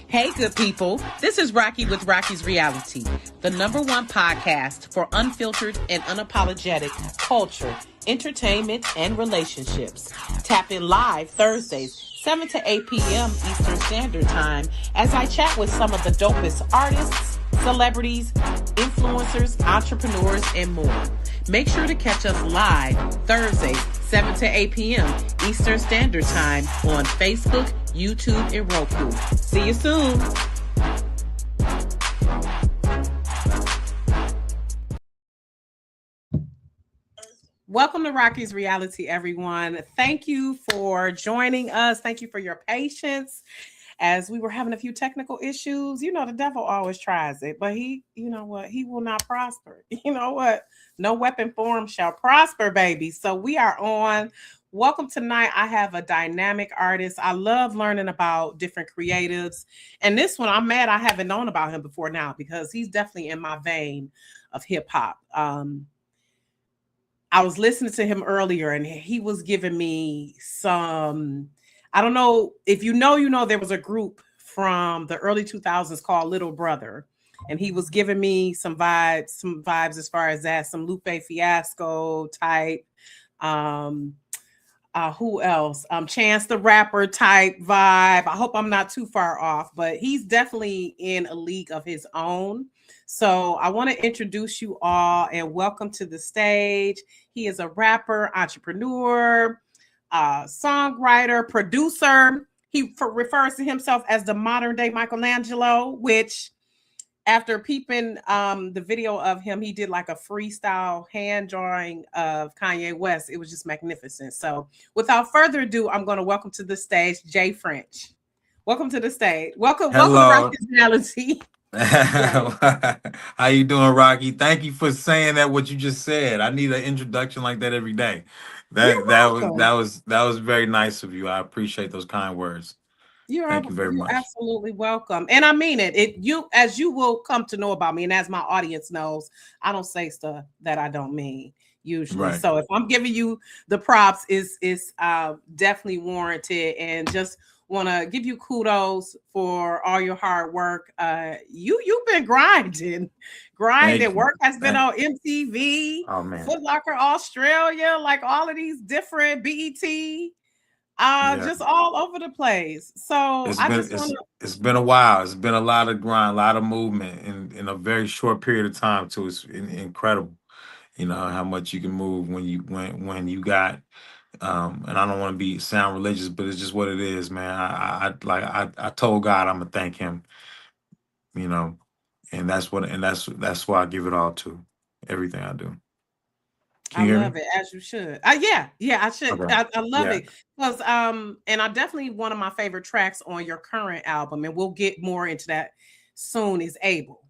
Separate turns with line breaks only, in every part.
Hey, good people. This is Rocky with Rocky's Reality, the #1 podcast for unfiltered and unapologetic culture, entertainment, and relationships. Tap in live Thursdays, 7 to 8 p.m. Eastern Standard Time, as I chat with some of the dopest artists, celebrities, influencers, entrepreneurs, and more. Make sure to catch us live Thursdays, 7 to 8 p.m. Eastern Standard Time on Facebook, YouTube, and Roku. See you soon. Welcome to Rocky's Reality, everyone. Thank you for joining us. Thank you for your patience as we were having a few technical issues. You know, the devil always tries it, but he will not prosper. You know what? No weapon formed shall prosper, baby. So we are on. Welcome tonight. I have a dynamic artist. I love learning about different creatives. And this one, I'm mad I haven't known about him before now because he's definitely in my vein of hip hop. I was listening to him earlier and he was giving me some, I don't know if you know, there was a group from the early 2000s called Little Brother. And he was giving me some vibes as far as that, some Lupe Fiasco type. Who else? Chance the Rapper type vibe. I hope I'm not too far off, but he's definitely in a league of his own. So I want to introduce you all and welcome to the stage. He is a rapper, entrepreneur, songwriter, producer. He refers to himself as the modern day Michelangelo, which after peeping the video of him, he did like a freestyle hand drawing of Kanye West. It was just magnificent. So without further ado, I'm going to welcome to the stage Jay French. Welcome to the stage. Welcome to Rocky's Reality.
How you doing, Rocky? Thank you for saying that. What you just said, I need an introduction like that every day. That was very nice of you. I appreciate those kind words. Thank you very much.
Absolutely welcome, and I mean it. As you will come to know about me, and as my audience knows, I don't say stuff that I don't mean usually. Right. So if I'm giving you the props, is definitely warranted, and just want to give you kudos for all your hard work. You've been grinding. Work has been on MTV, Foot Locker Australia, like all of these different BET. Just all over the place. So
it's been a while. It's been a lot of grind, a lot of movement in a very short period of time too. It's incredible, you know, how much you can move when you got. And I don't want to sound religious, but it's just what it is, man. I told God I'm gonna thank Him, you know, and that's why I give it all to everything I do.
I love it, as you should. Yeah, I should. Okay. I love it because and I definitely one of my favorite tracks on your current album, and we'll get more into that soon, is Able.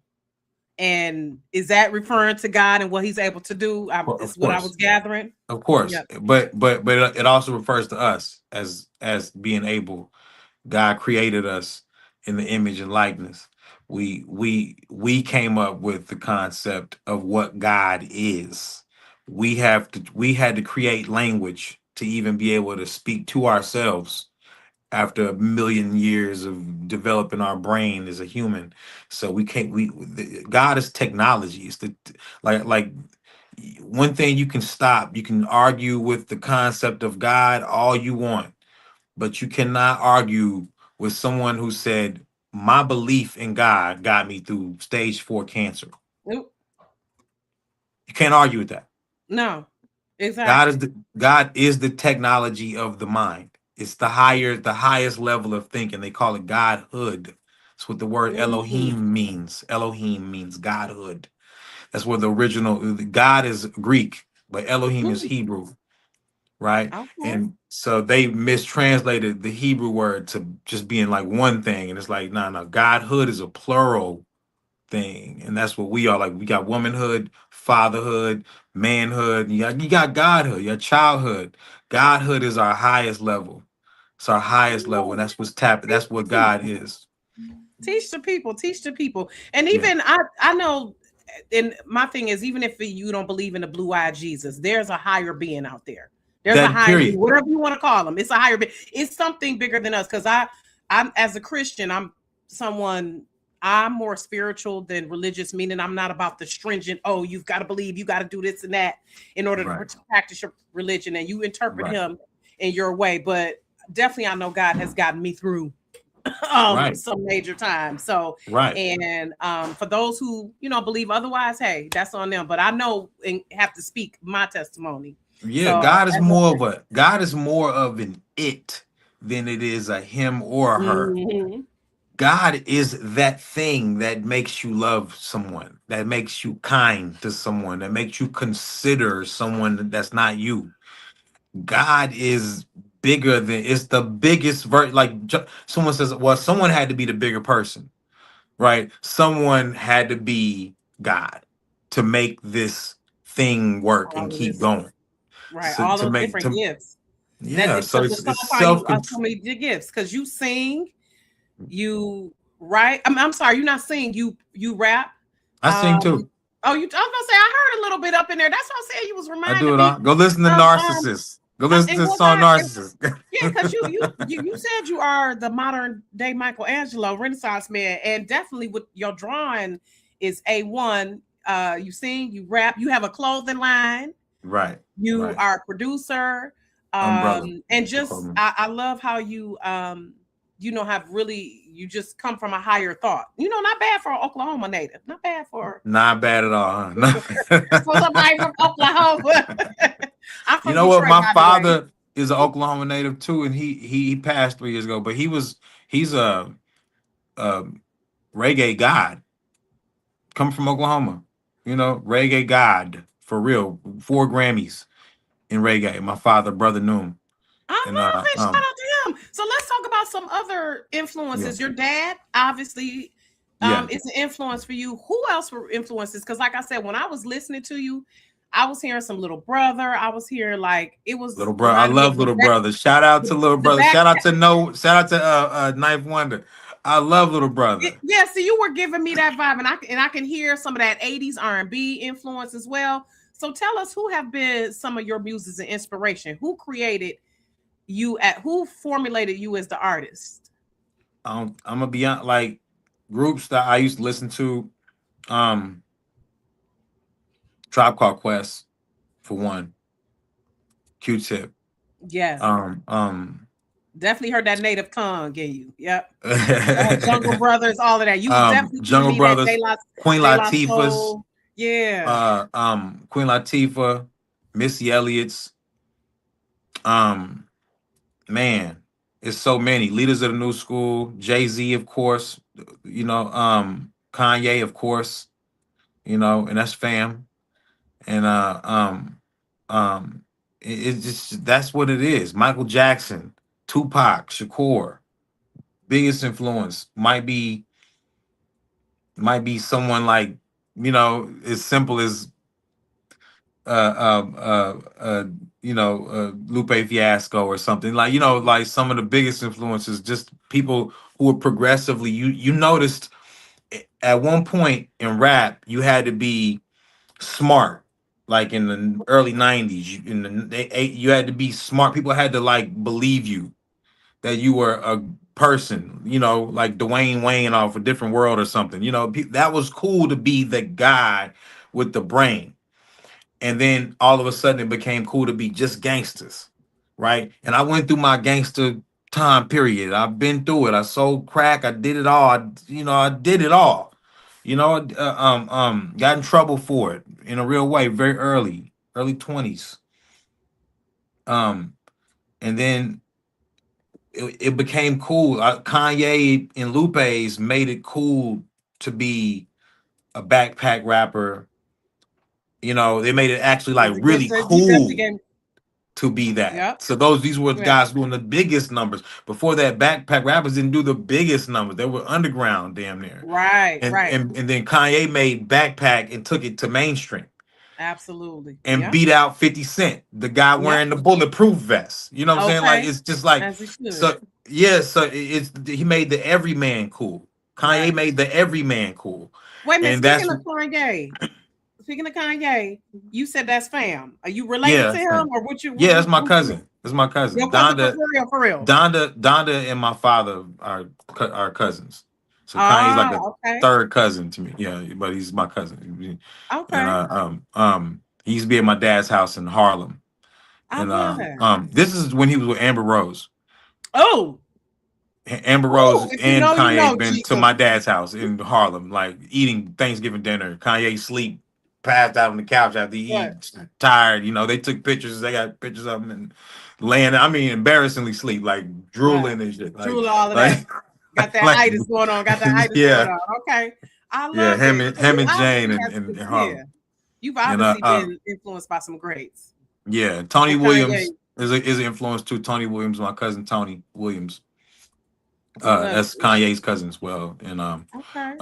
And is that referring to God and what He's able to do? Is what I was gathering.
Of course, but it also refers to us as being able. God created us in the image and likeness. We came up with the concept of what God is. We had to create language to even be able to speak to ourselves after a million years of developing our brain as a human. So God is technology. It's like one thing you can argue with the concept of God all you want, but you cannot argue with someone who said, my belief in God got me through stage 4 cancer.
Nope.
You can't argue with that.
No, exactly.
God is the technology of the mind. It's the highest level of thinking. They call it Godhood. That's what the word Elohim means. Elohim means Godhood. That's where the original God is Greek, but Elohim is Hebrew. Right. Okay. And so they mistranslated the Hebrew word to just being like one thing. And it's like, no, Godhood is a plural thing. And that's what we are. Like, we got womanhood, fatherhood, manhood. You got Godhood, your childhood. Godhood is our highest level. It's our highest level. And that's what's that's what God is.
Teach the people. And even I know, and my thing is, even if you don't believe in the blue-eyed Jesus, there's a higher being out there. There's a higher, whatever you want to call them. It's a higher, it's something bigger than us. Because I'm as a Christian, I'm someone, I'm more spiritual than religious, meaning I'm not about the stringent, oh, you've got to believe, you got to do this and that in order to
Right.
practice your religion, and you interpret
Right.
him in your way. But definitely I know God has gotten me through
Right.
some major times. So,
Right.
and for those who, believe otherwise, hey, that's on them. But I know and have to speak my testimony.
Yeah,
So
God is more of an it than it is a him or a her.
mhm.
God is that thing that makes you love someone, that makes you kind to someone, that makes you consider someone that's not you. God is bigger than it's the biggest like someone says, well, someone had to be the bigger person, right? Someone had to be God to make this thing work and
All of
keep
this,
going.
right?
So
All
to
those
make
different
to
gifts. That
yeah, so
because the
it's
song call you
self
so
control.
many gifts because you sing, you write. I'm sorry, you not sing. You rap.
I sing
Um.
too.
Oh, you. I was gonna say I heard a little bit up in there. That's what I said. You was
I do
reminding
it
me
all. Go listen to
of
Narcissist. Go listen to
and
the
well,
song
God,
Narcissist.
yeah, because you said you are the modern day Michelangelo Renaissance man, and definitely with your drawing is A1. You sing, you rap, you have a clothing line,
Right,
you
right.
are a producer,
Umbrella.
and
The
just
clothing.
I love how have really you just come from a higher thought. Not bad for an Oklahoma native, not bad for
Not bad at all, huh?
for somebody from Oklahoma. I'm
You
from
know what?
Detroit,
My
by the way.
father is an Oklahoma native too, and he passed 3 years ago. But he's a reggae god. Come from Oklahoma. Reggae god for real. 4 Grammys in reggae. My father, brother Noom.
I
And
love it. Shout out to him. So let's talk about some other
yeah,
influences. Your dad obviously
yeah.
is an influence for you. Who else were influences? Because like I said, when I was listening to you, I was hearing some Little Brother. I was hearing like it was
Little brother, I
reminding me of
love Little Brother. Shout out to Little
the
Brother.
back.
Shout out to Knife Wonder. I love Little Brother.
Yeah, so you were giving me that vibe, and I can hear some of that '80s R&B influence as well. So tell us who have been some of your muses and inspiration. Who created who formulated you as the artist?
I'm gonna be on like groups that I used to listen to. Um, Tribe Called Quest for one. Q-Tip.
Yes.
Um, um,
Definitely heard that native tongue in you. Yep. Jungle Brothers, all of that. You was definitely giving
Jungle
me that
Brothers, Queen
De La
Latifah's,
Soul. Yeah.
Queen Latifah, Missy Elliott's. Um, man, it's so many leaders of the new school. Jay-Z, of course. Kanye, of course. And that's fam. And um, it's just that's what it is. Michael Jackson, Tupac, Shakur. Biggest influence might be someone like as simple as uh uh uh uh Lupe Fiasco or something like like some of the biggest influences, just people who are progressively you noticed at one point in rap you had to be smart, like in the early 90s you had to be smart. People had to like believe you that you were a person, like Dwayne Wayne off a different world or something. That was cool to be the guy with the brain. And then all of a sudden it became cool to be just gangsters, right? And I went through my gangster time period. I've been through it. I sold crack. I did it all. I did it all. Got in trouble for it in a real way very early 20s. Um, and then it became cool. Kanye and Lupe's made it cool to be a backpack rapper. They made it actually like really
So you definitely
cool
gave.
to be that.
Yep.
So these were the
Yep.
guys doing the biggest numbers. Before that, backpack rappers didn't do the biggest numbers. They were underground damn near.
Right.
And
Right.
and, and then Kanye made backpack and took it to mainstream
Absolutely.
and
Yep.
beat out 50 Cent, the guy
Yep.
wearing the bulletproof vest. You know what I'm saying? Like
Okay.
it's just like
As he should.
so yeah, so it's he made the everyman cool. Kanye
Right.
made the everyman cool.
Wait a minute.
And that's
Speaking of Kanye, you said that's fam. Are you related
yeah,
to
that's
him,
fine.
or what? You
Yeah, that's my
what you?
cousin. That's my cousin.
Your cousin for real? For real?
Donda and my father are cousins. So Kanye's like
Ah,
a
okay.
third cousin to me. Yeah, but he's my cousin. And
Okay.
he used to be at my dad's house in Harlem.
I
And
love that.
this is when he was with Amber Rose.
Oh,
Amber
oh,
Rose
if you
and
know, you
Kanye
know,
been to
Jesus.
my dad's house in Harlem, like eating Thanksgiving dinner. Kanye sleep, passed out on the couch after he
What?
eats, tired. You know, they took pictures. They got pictures of him and laying. I mean, embarrassingly sleep, like
Right.
drooling and shit.
Drool, all of that. Got that
Like,
itis going on. Got that itis going
yeah,
on. Okay. I
yeah.
love
Him
it.
and
So you
Jane
obviously
and,
have
and,
some,
and
yeah.
Harlem.
You've
And
obviously been influenced by some greats.
yeah, Tony
And Kanye,
Williams is an influence too. Tony Williams, my cousin Tony Williams.
I love
That's
it.
Kanye's cousin as well. And
Okay.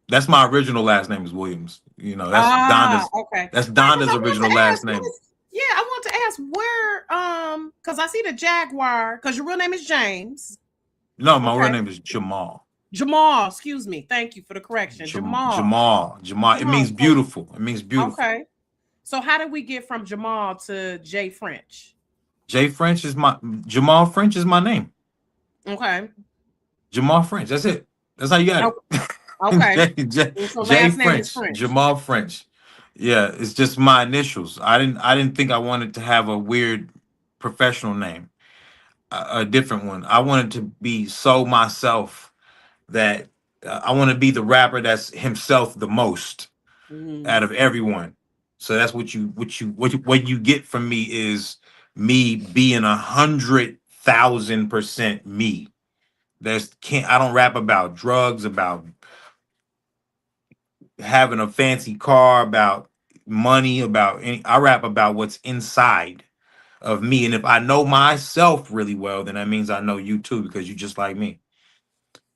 that's my original last name is Williams. You know,
Ah, okay.
That's
Right, because
Donna's
I want to
original
ask,
last
what
name.
is, yeah, I want to ask where, because I see the Jaguar, because your real name is James.
No, my real
Okay.
name is Jamal.
Jamal, excuse me. Thank you for the correction. Jamal.
Jamal. It
Jamal.
means
So,
beautiful. It means beautiful.
okay. So how did we get from Jamal to Jay French?
Jay French is my Jamal French is my name.
Okay.
Jamal French. That's it. That's how you got
Oh,
it.
okay. So
Jay
last name is
French.
French.
Jamal French. Yeah, it's just my initials. I didn't think I wanted to have a weird professional name. A different one. I wanted to be so myself that I want to be the rapper that's himself the most out
Mm,
of everyone. So that's what you get from me is me being 100,000% me. There's can't I don't rap about drugs, about having a fancy car, about money, about any. I rap about what's inside of me, and if I know myself really well, then that means I know you too because you just like me.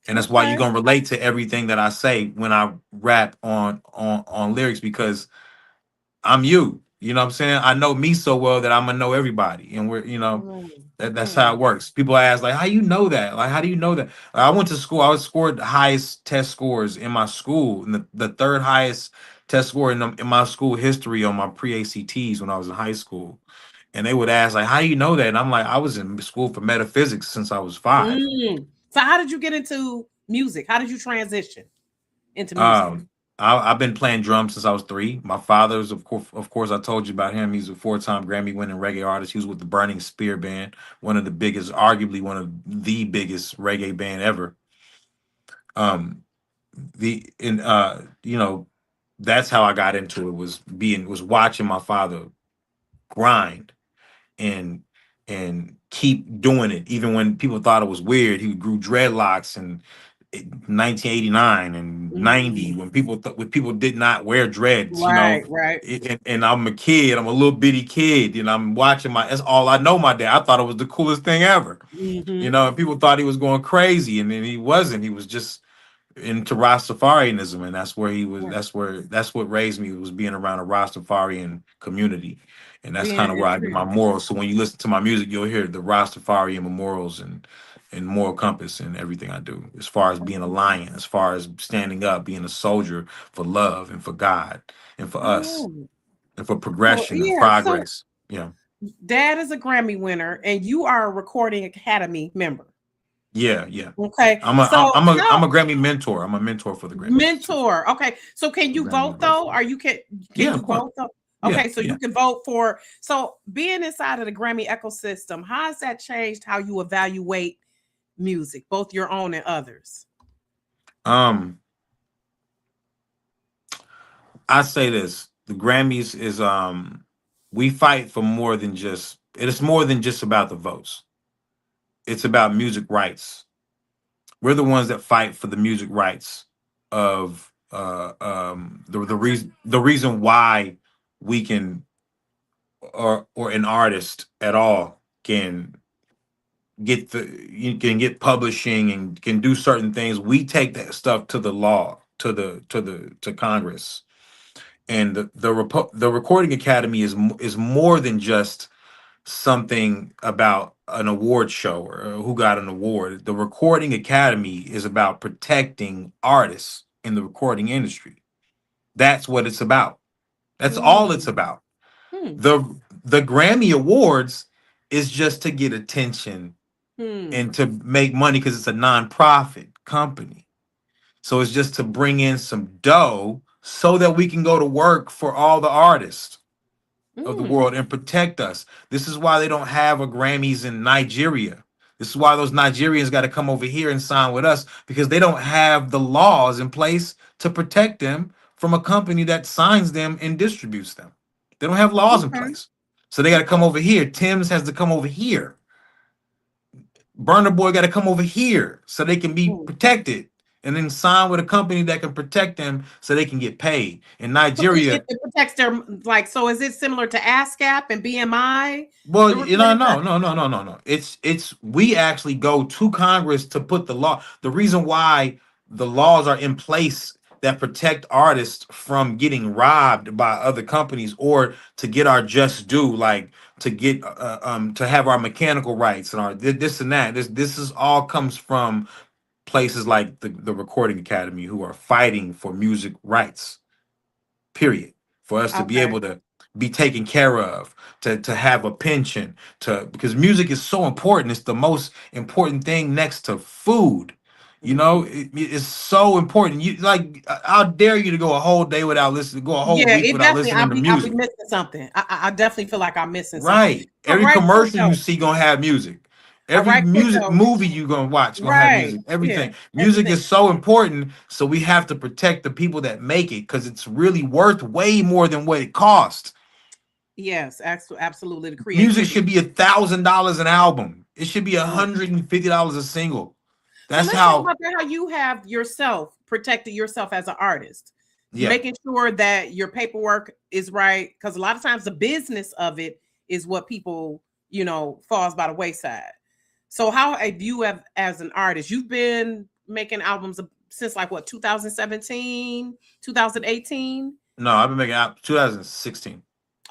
And that's why you're
okay.
gonna relate to everything that I say when I rap on lyrics because I'm you. You know what I'm saying? I know me so well that I'm gonna know everybody, and
Mm,
that's how it
mm,
works. People ask like, "How you know that? Like, how do you know that?" I went to school. I was scored the highest test scores in my school, and the third highest test score in my school history on my pre ACTs when I was in high school. And they would ask like, "How do you know that?" And I'm like, "I was in school for metaphysics since I was 5."
mm. So how did you get into music? How did you transition into music?
Um, I've been playing drums since I was 3. My father's, of course, I told you about him. He's a 4-time Grammy-winning reggae artist. He was with the Burning Spear Band, one of the biggest, arguably one of the biggest reggae band ever. Um, the and you know, that's how I got into it. Was watching my father grind and keep doing it even when people thought it was weird. He grew dreadlocks in 1989 and 90
Mm,
when people did not wear dreads, you know.
right, right.
And I'm a kid, I'm a little bitty kid, and I'm watching that's all I know. My dad, I thought it was the coolest thing ever, you
Mm-hmm.
know, and people thought he was going crazy, and then he wasn't. He was just into Rastafarianism, and that's where he was.
Yeah.
That's what raised me was being around a Rastafarian community, and that's
Being
kind of
in
where I get my
truth.
morals. So when you listen to my music, you'll hear the Rastafarian morals and moral compass in everything I do. As far as being a lion, as far as standing up, being a soldier for love and for God and for
I
us
love it.
and for
So
progression and
yeah, so
progress. Yeah,
dad is a Grammy winner and you are a recording academy member.
yeah, yeah.
Okay.
I'm a
So
I'm
how
a Grammy mentor. I'm a mentor for the Grammys too.
mentor. Okay. So can you
Grammy
vote though?
University.
Are can
Yeah,
you
of course.
vote though?
Yeah,
Okay, so
yeah.
you can vote for, so being inside of the Grammy ecosystem, how has that changed how you evaluate music, both your own and others?
Um, I say this: the Grammys is we fight for more than just. It is more than just about the votes. It's about music rights. We're the ones that fight for the music rights of the reason why we can or an artist at all can you can get publishing and can do certain things. We take that stuff to the law, to Congress. And the Recording Academy is more than just something about an award show or who got an award. The Recording Academy is about protecting artists in the recording industry. That's what it's about. That's all it's
Hmm.
about.
Hmm.
The the Grammy Awards is just to get attention
Hmm.
and to make money because it's a nonprofit company. So it's just to bring in some dough so that we can go to work for all the artists of the
Hmm.
world and protect us. This is why they don't have a Grammys in Nigeria. This is why those Nigerians got to come over here and sign with us because they don't have the laws in place to protect them from a company that signs them and distributes them. They don't have laws in
Okay.
place. So they got to come over here. Tim's has to come over here. Burner Boy got to come over here so they can be
Hmm.
protected and then sign with a company that can protect them so they can get paid. In
So it,
Nigeria,
it protects their like. So is it similar to ASCAP and BMI?
well,
The
you know,
recording
no,
credit.
no, no, no, no, no. It's we actually go to Congress to put the law. The reason why the laws are in place that protect artists from getting robbed by other companies or to get our just due, like to have our mechanical rights and our this and that. This is all comes from places like the Recording Academy who are fighting for music rights, period, for us to be
Okay.
able to be taken care of, to have a pension, to because music is so important. It's the most important thing next to food. You know,
Hmm.
it's so important. You like, how dare you to go a whole day without listening, go a whole
Yeah,
week
it
without
definitely.
listening to
I'll be
music.
missing something. I definitely feel like I'm missing something.
Right.
But
Every
right quick
commercial you
though.
see gonna have music. Every
Right quick
music
though.
movie you gonna watch gonna have
Right.
music.
Yeah.
Everything. Music
Everything.
is so important, so we have to protect the people that make it because it's really worth way more than what it costs.
Yes. Absolutely. The
Music should
creativity.
be $1,000 an album. It should be
Mm.
$150 a single.
So
That's
let's talk
how.
about that. How you have yourself protected yourself as an artist,
Yeah.
making sure that your paperwork is right. Because a lot of times the business of it is what people, falls by the wayside. So how have you have as an artist, you've been making albums since like what 2017, 2018?
No, I've been making out 2016.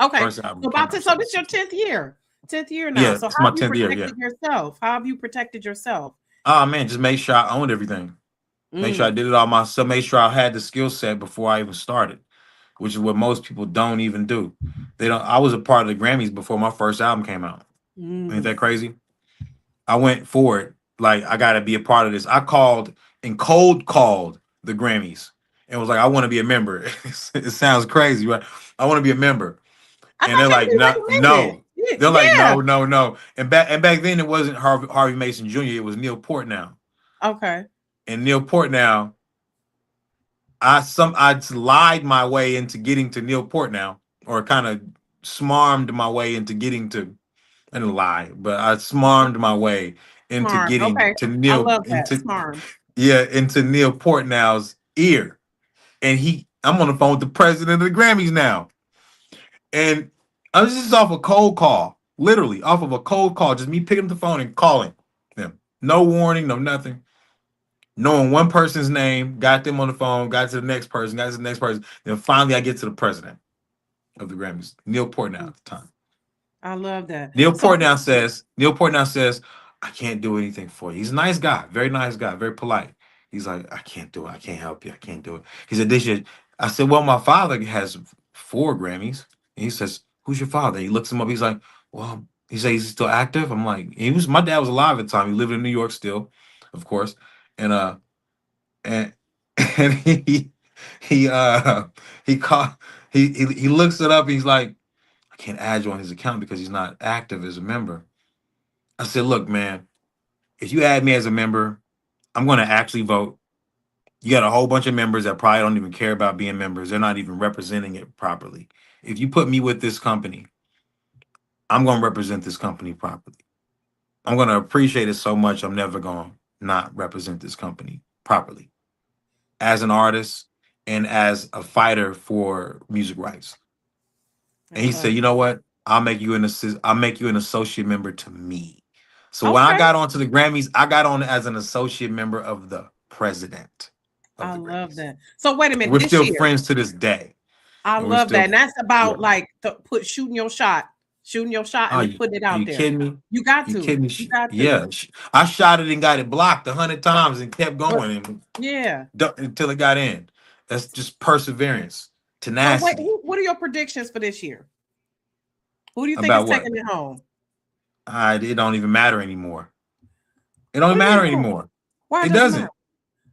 Okay.
First album
So
came
about
out
to, so this your
2016.
10th year. 10th year now.
Yeah,
So
it's
how
my
have you
10th year. Yeah.
protected yourself? How have you protected yourself?
Oh man, just make sure I owned everything. Make sure I
Mm,
did it all myself. Make sure I had the skill set before I even started, which is what most people don't even do. They don't. I was a part of the Grammys before my first album came out. Ain't
mm.
that crazy? I went for it. Like I got to be a part of this. I called and cold called the Grammys and was like, I want to be a member. It sounds crazy, right? I want to be a member,
I
and
thought
they're
you had
like,
to be
no,
recommended.
no.
Yeah.
They're like,
Yeah.
no, no, no. And back then it wasn't Harvey Mason Jr. It was Neil Portnow.
Okay.
And Neil Portnow, I lied my way into getting to Neil Portnow, or kind of smarmed my way into getting to, and a lie, but I smarmed my way into
Smart.
getting
Okay.
to
I
Neil
love that.
into
Smart.
yeah, into Neil Portnow's ear. And I'm on the phone with the president of the Grammys now. And I was just off a cold call, literally off of a cold call, just me picking up the phone and calling them. No warning, no nothing. Knowing one person's name, got them on the phone, got to the next person, got to the next person. Then finally I get to the president of the Grammys, Neil Portnow at the time.
I love that.
Neil Portnow says, I can't do anything for you. He's a nice guy, very nice guy, very polite. He's like, I can't do it. I can't help you. I can't do it. He said, this year, I said, well, my father has 4 Grammys. And he says, who's your father? He looks him up. He's like, well, he says he's still active. I'm like, my dad was alive at the time. He lived in New York still, of course. And and and he called he looks it up. He's like, I can't add you on his account because he's not active as a member. I said, look, man, if you add me as a member, I'm going to actually vote. You got a whole bunch of members that probably don't even care about being members. They're not even representing it properly. If you put me with this company, I'm going to represent this company properly. I'm going to appreciate it so much. I'm never going to not represent this company properly as an artist and as a fighter for music rights.
I
And he said,
love
you know what? I'll make you an associate member to me. So
that.
when I
Okay.
got onto the Grammys, I got on as an associate member of the president of
I
the
love
Grammys.
that. So wait a
And
minute.
we're
This
still
year,
friends to this day.
I
And we're
love that.
still,
And that's
yeah.
about like to put shooting your shot,
Oh,
and then putting it
are
out
you
there.
kidding me?
You got
You
to.
kidding me?
You got to.
Yeah. I shot it and got it blocked 100 times and kept
But
going and
yeah.
until it got in. That's just perseverance,
So wait,
tenacity.
what are your predictions for this year? Who do you think is
About what?
taking it home?
It don't even matter anymore. It don't
What do you
matter
mean? No?
anymore.
Why
It
it doesn't matter?
doesn't.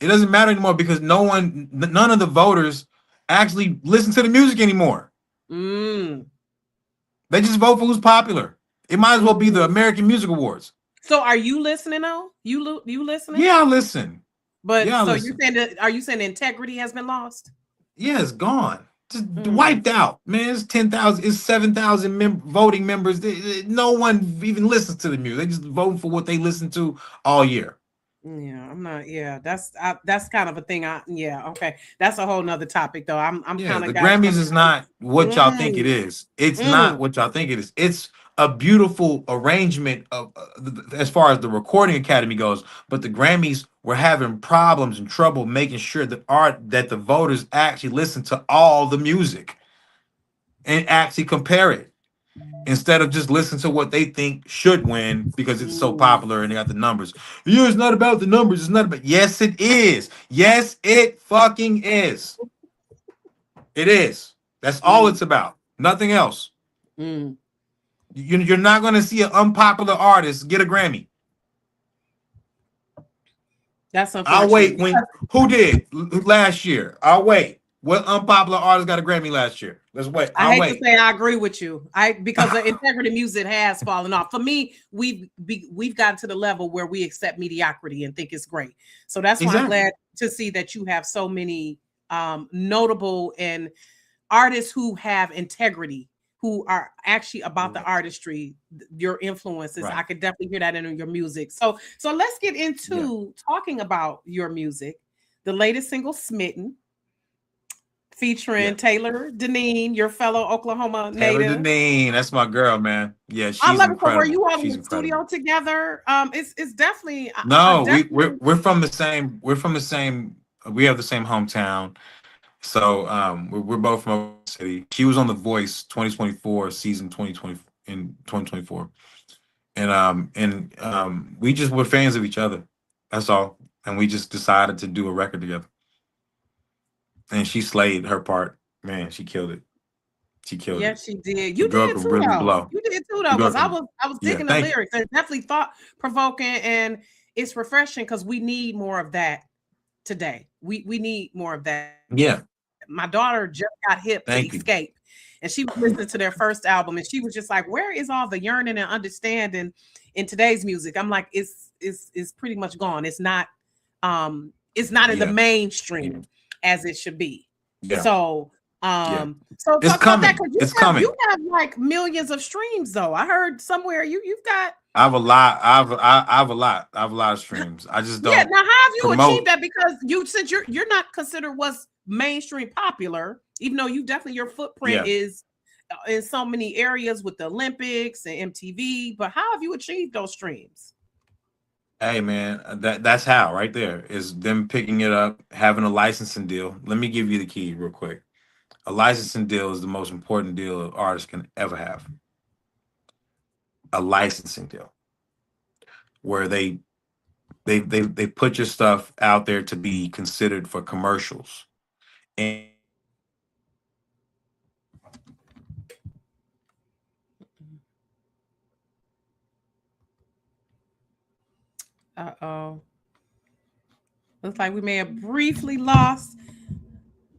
It doesn't matter anymore because none of the voters actually listen to the music anymore.
Mm,
They just vote for who's popular. It might as well be the
mm.
American Music Awards.
So are you listening though? You listening?
Yeah, I listen.
But
Yeah, I
so you're
listen.
saying that, are you saying integrity has been lost?
Yeah, it's gone. Just
Mm,
wiped out. Man, it's 10,000, it's 7,000 voting members. No one even listens to the music. They just vote for what they listen to all year.
yeah, I'm not. Yeah, that's kind of a thing. Yeah, okay, that's a whole nother topic though. I'm
Yeah,
kind
the
of got
Grammys
some.
is not what y'all think it
Mm,
is. It's not
mm,
what y'all think it is. It's a beautiful arrangement of as far as the Recording Academy goes. But the Grammys were having problems and trouble making sure that the voters actually listen to all the music and actually compare it instead of just listen to what they think should win because it's so
mm,
popular and they got the numbers. Yeah, it's not about the numbers. It's not about. Yes, it is. Yes, it fucking is. It is. That's all
mm,
it's about. Nothing else.
mm.
You're not going to see an unpopular artist get a Grammy.
That's
I'll
unfortunate.
wait. When who did last year? I'll wait. What unpopular artist got a Grammy last year? Let's wait.
I
I'll
hate to
wait.
say I agree with you. Because the integrity music has fallen off. For me, we've gotten to the level where we accept mediocrity and think it's great. So that's why I'm
Exactly.
glad to see that you have so many notable and artists who have integrity, who are actually about the artistry, your influences.
Right.
I could definitely hear that in your music. So let's get
Yeah.
into talking about your music. The latest single, Smitten,
Yeah.
featuring Taylor Deneen, your fellow Oklahoma
Taylor
native.
Deneen. That's my girl, man. Yeah,
I
she's
love it. So were
incredible.
you all in
She's
the
incredible.
studio together? It's definitely I
No,
definitely.
we're from the same. We're from the same. We have the same hometown. So we're both from Oklahoma City. She was on The Voice 2024 season 2020 in 2024, and we just were fans of each other. That's all, and we just decided to do a record together. And she slayed her part. Man, she killed it. She killed it.
Yes, she did.
The
You
girl
did
could
too,
really
though.
blow.
You did too,
The
though,
girl
because I
can.
was I was
Yeah,
digging the
thank you.
lyrics. They're definitely thought provoking, and it's refreshing because we need more of that today. We need more of that. My
Yeah,
daughter just got hip to Escape,
thank you.
and she was listening to their first album, and she was just like, "Where is all the yearning and understanding in today's music?" I'm like, it's pretty much gone. It's not in the
Yeah,
mainstream
yeah,
as it should be.
yeah,
So
yeah.
so
It's
talk about that
coming.
because
It's
you
coming.
have like millions of streams though. I heard somewhere you've got.
I have a lot. I have a lot. I have a lot of streams. I just
Yeah,
don't
now how have you achieved
promote.
that? Because you since you're not considered what's mainstream popular, even though you definitely your footprint
Yeah.
is in so many areas with the Olympics and MTV. But how have you achieved those streams?
Hey man, that's how right there is them picking it up, having a licensing deal. Let me give you the key real quick. A licensing deal is the most important deal an artist can ever have. A licensing deal where they put your stuff out there to be considered for commercials. And
Uh-oh. Looks like we may have briefly lost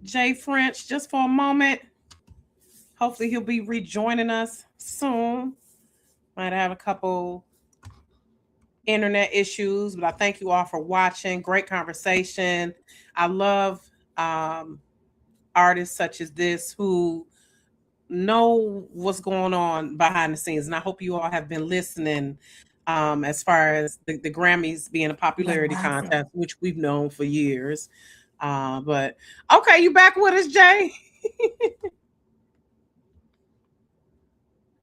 Jay French just for a moment. Hopefully he'll be rejoining us soon. Might have a couple internet issues, but I thank you all for watching. Great conversation. I love um, artists such as this who know what's going on behind the scenes. And I hope you all have been listening as far as the Grammys being a popularity contest, which we've known for years. But okay, you back with us, Jay?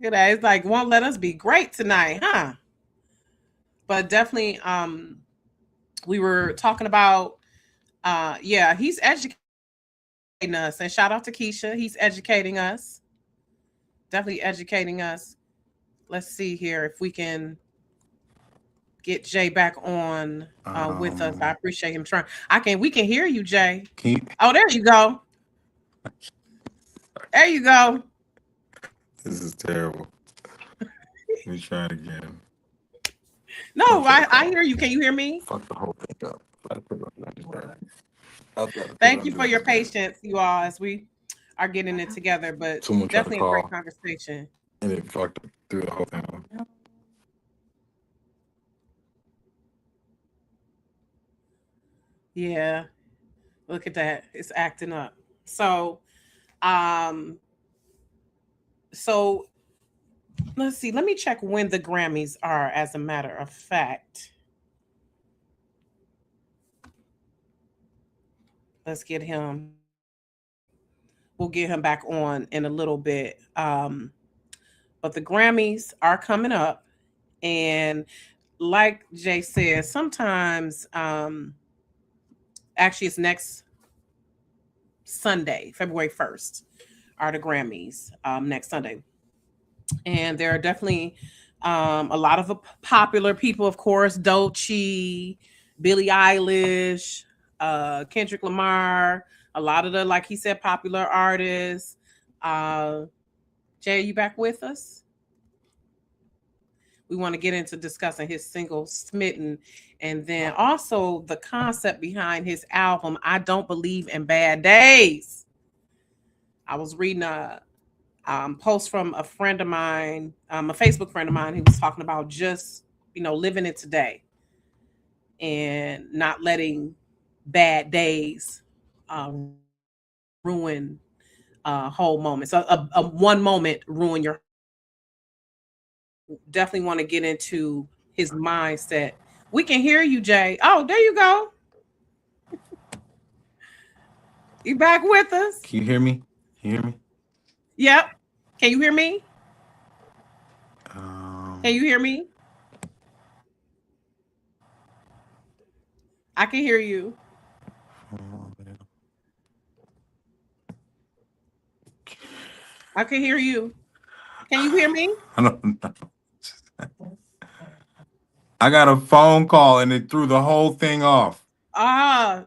Good. It's like won't let us be great tonight, huh? But definitely, we were talking about yeah, he's educating us. And shout out to Keisha. He's educating us. Definitely educating us. Let's see here if we can get Jay back on with us. I appreciate him trying. We can hear you, Jay.
can you,
Oh, there you go. There you go.
this is terrible. Let me try it again.
No,
I'm trying to
I
call.
hear you. Can you hear me?
Fuck the whole thing up. I put it on Do Not Disturb. I gotta put it
Thank
on
you
Do
for
Not
your
Disturb.
patience, you all, as we are getting it together. But
Someone tried to
definitely a great
call
conversation.
and it fucked through the whole thing.
Yeah, look at that. It's acting up. So, um, so let's see. Let me check when the Grammys are. As a matter of fact, let's get him. We'll get him back on in a little bit. But the Grammys are coming up, and like Jay said, sometimes, actually, it's next Sunday, February 1st, are the Grammys, next Sunday. And there are definitely a lot of popular people, of course, Dolce, Billie Eilish, Kendrick Lamar, a lot of the, like he said, popular artists. Uh, Jay, are you back with us? We want to get into discussing his single Smitten, and then also the concept behind his album, I Don't Believe in Bad Days. I was reading a post from a friend of mine, a Facebook friend of mine, who was talking about just, living it today and not letting bad days ruin whole moments. A one moment ruin your whole day. Definitely want to get into his mindset. We can hear you, Jay. Oh, there you go. You back with us?
Can you hear me? Can you hear me?
Yep. Can you hear me?
Um,
Can you hear me? I can hear you. I can hear you. Can you hear me?
I don't know. I got a phone call and it threw the whole thing off.
Ah,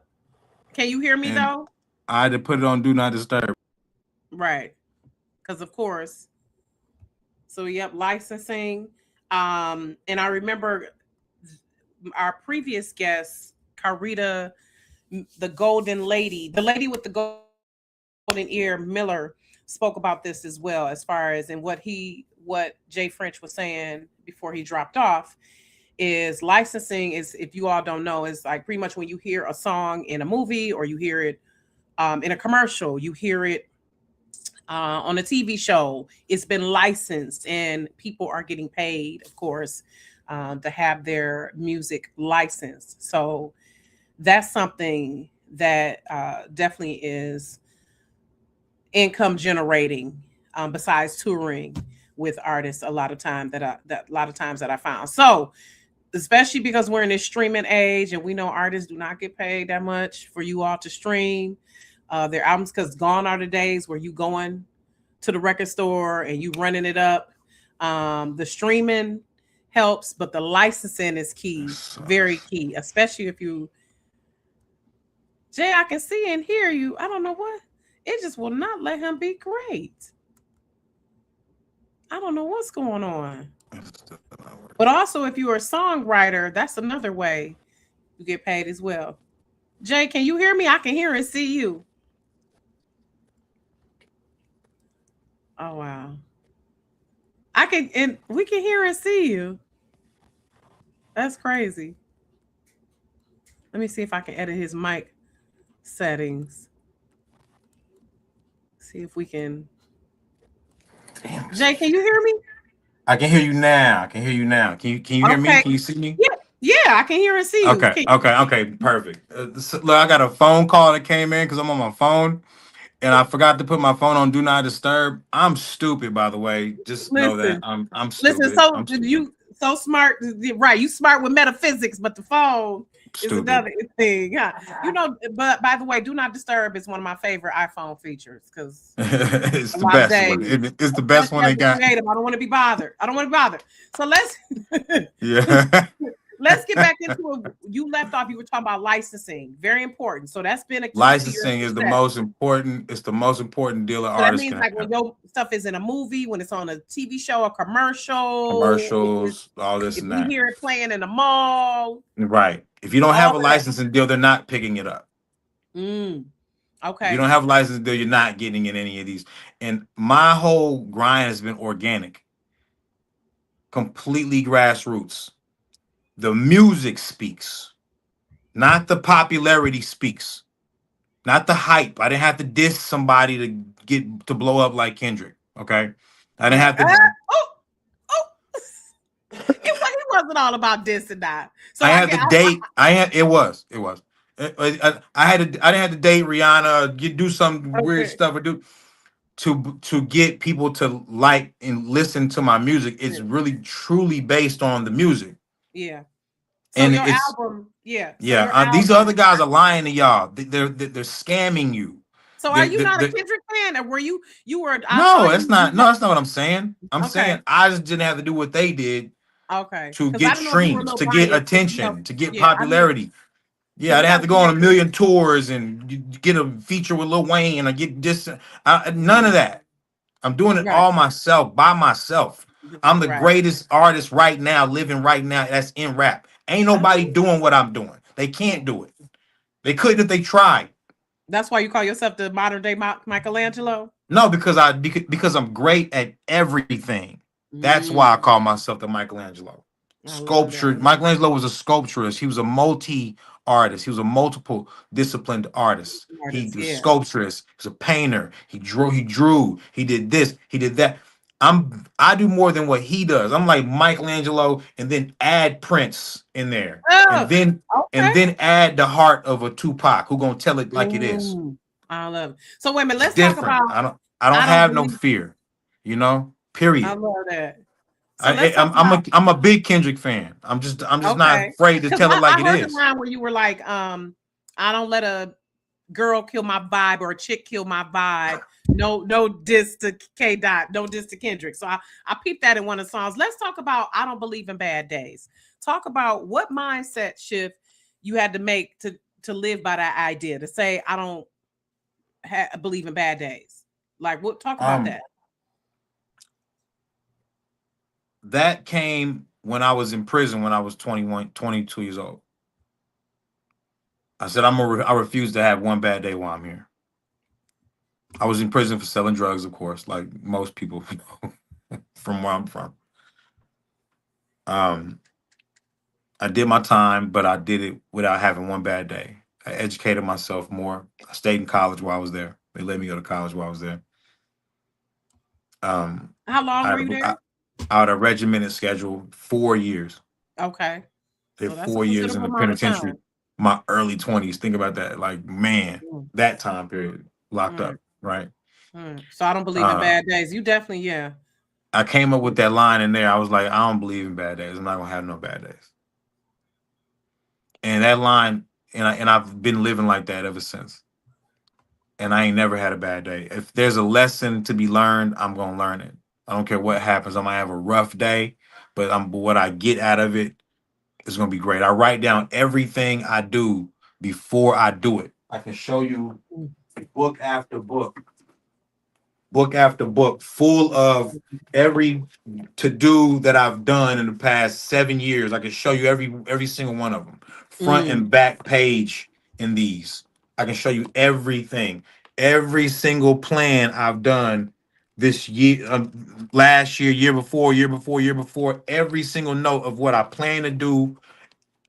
can you hear me
And
though?
I had to put it on Do Not Disturb.
Right. Because of course. So yep, licensing. And I remember our previous guest, Carita, the golden lady, the lady with the golden ear, Miller, spoke about this as well, as far as and what Jay French was saying before he dropped off is licensing is, if you all don't know, is like pretty much when you hear a song in a movie or you hear it in a commercial, you hear it on a TV show. It's been licensed, and people are getting paid, of course, to have their music licensed. So that's something that definitely is income generating, besides touring with artists. A lot of times that I found. So especially because we're in this streaming age and we know artists do not get paid that much for you all to stream their albums, because gone are the days where you going to the record store and you running it up. The streaming helps, but the licensing is
That
key, very
sucks.
key, especially if you, Jay, I can see and hear you. I don't know what, it just will not let him be great. I don't know what's going on.
It's still not working.
But also, if you're a songwriter, that's another way you get paid as well. Jay, can you hear me? I can hear and see you. Oh wow. I can, and we can hear and see you. That's crazy. Let me see if I can edit his mic settings. See if we can.
Damn.
Jay, can you hear me?
I can hear you now. I can hear you now. Can you hear me?
Okay.
Can you see me?
Yeah, yeah, I can hear and see you.
Okay. Okay. Perfect. Look, I got a phone call that came in because I'm on my phone. And I forgot to put my phone on Do Not Disturb. I'm stupid, by the way. Just know that
Listen,
I'm
listen.
stupid.
So
I'm stupid.
you so smart, right? You smart with metaphysics, but the phone is
Stupid.
another thing. Yeah, you know. But by the way, Do Not Disturb is one of my favorite iPhone features because
It's
a
the
lot of
best
days,
one. It's the best one
especially
they
as a
got.
creative, I don't want to be bothered. I don't want to be bothered. So let's
Yeah.
let's get back into it. You left off. You were talking about licensing. Very important. So that's been a key to your
Licensing is the
success.
most important. It's the most important deal an
So that
artist
means
can
like when
have.
your stuff is in a movie, when it's on a TV show, a commercial,
Commercials, all this
if
and
we
that.
hear it playing in the mall,
Right. If you don't
all
have
of
a
that.
licensing deal, they're not picking it up. If you
Okay.
don't have a licensing deal, you're not getting in any of these. And my whole grind has been organic, completely grassroots. The music speaks, not the popularity speaks, not the hype. I didn't have to diss somebody to get to blow up like Kendrick. Okay. I didn't
Right.
have to
Oh, oh. He wasn't all about this and that. So
I
I
had
get
to date. I had it was. I didn't have to date Rihanna, do some weird
okay.
stuff or do to get people to like and listen to my music. It's really truly based on the music.
Yeah. So
And
your
it's
album, yeah. So
yeah,
your
these other
album.
guys are lying to y'all. They're scamming you.
So are you not a
They're
Kendrick fan, or were you? You were. I saw
no,
you. You
no, that's not what I'm saying. I'm
okay.
saying I just didn't have to do what they did
Okay.
to
Because I
get
don't know if you were a
streams,
little
to get
biased. Because you know,
attention, to get
yeah, I know
popularity. Yeah,
because
I
we
didn't have
got
to go on a
connected.
million tours and get a feature with Lil Wayne and I get this. None of that. I'm doing it
Right.
all myself, by myself. I'm the
Right.
greatest artist right now, living right now. That's in rap. Ain't nobody
Oh,
doing what I'm doing. They can't do it. They couldn't if they tried.
that's why you call yourself the modern day Michelangelo.
No, because I'm great at everything. That's why I
Mm,
call myself the Michelangelo.
I love
Sculpture.
that.
Michelangelo was a sculpturist. He was a multi artist. He was a multiple disciplined artist. He
Artist.
was
Yeah.
sculpturist. He was a painter. He drew. He drew. He did this. He did that. I do more than what he does. I'm like Michelangelo, and then add Prince in there,
Oh,
and
okay.
then add the heart of a Tupac who gonna tell it like it is.
I love it. So wait a minute.
It's
Let's talk
different.
about.
I don't
I don't
have no
believe.
fear,
I
period.
love that. So let's talk
I'm
about.
I'm a big Kendrick fan. I'm just not
Okay.
afraid to
Because
tell it like
I
it
heard the
is.
line where you were like, I don't let a girl kill my vibe or a chick kill my vibe. No, no diss to K Dot, no diss to Kendrick. So I peeped that in one of the songs. Let's talk about I don't believe in bad days. Talk about what mindset shift you had to make to live by that idea, to say I don't believe in bad days. Like what talk about
Um,
that.
that came when I was in prison when I was 21, 22 years old. I said I refuse to have one bad day while I'm here. I was in prison for selling drugs, of course, like most people from where I'm from. Um, I did my time, but I did it without having one bad day. I educated myself more. I stayed in college while I was there. They let me go to college while I was there. Um,
How long
I
were
had
you
a,
there?
I had a regimented schedule, 4 years.
Okay.
Did
So that's a
4 years in
considerable
the
amount of
penitentiary.
time.
My early 20s. Think about that. Like, man,
Mm,
that time period locked
mm,
up, right?
So I don't believe in
Uh,
bad days. You definitely, yeah.
I came up with that line in there. I was like, I don't believe in bad days. I'm not gonna have no bad days. And that line, I've been living like that ever since. And I ain't never had a bad day. If there's a lesson to be learned, I'm gonna learn it. I don't care what happens. I might have a rough day, but what I get out of it is gonna be great. I write down everything I do before I do it. I can show you
Mm,
book after book, book after book, full of every to do that I've done in the past 7 years. I can show you every single one of them, front
mm,
and back page in these. I can show you everything, every single plan I've done this year, last year, year before, year before, year before. Every single note of what I plan to do,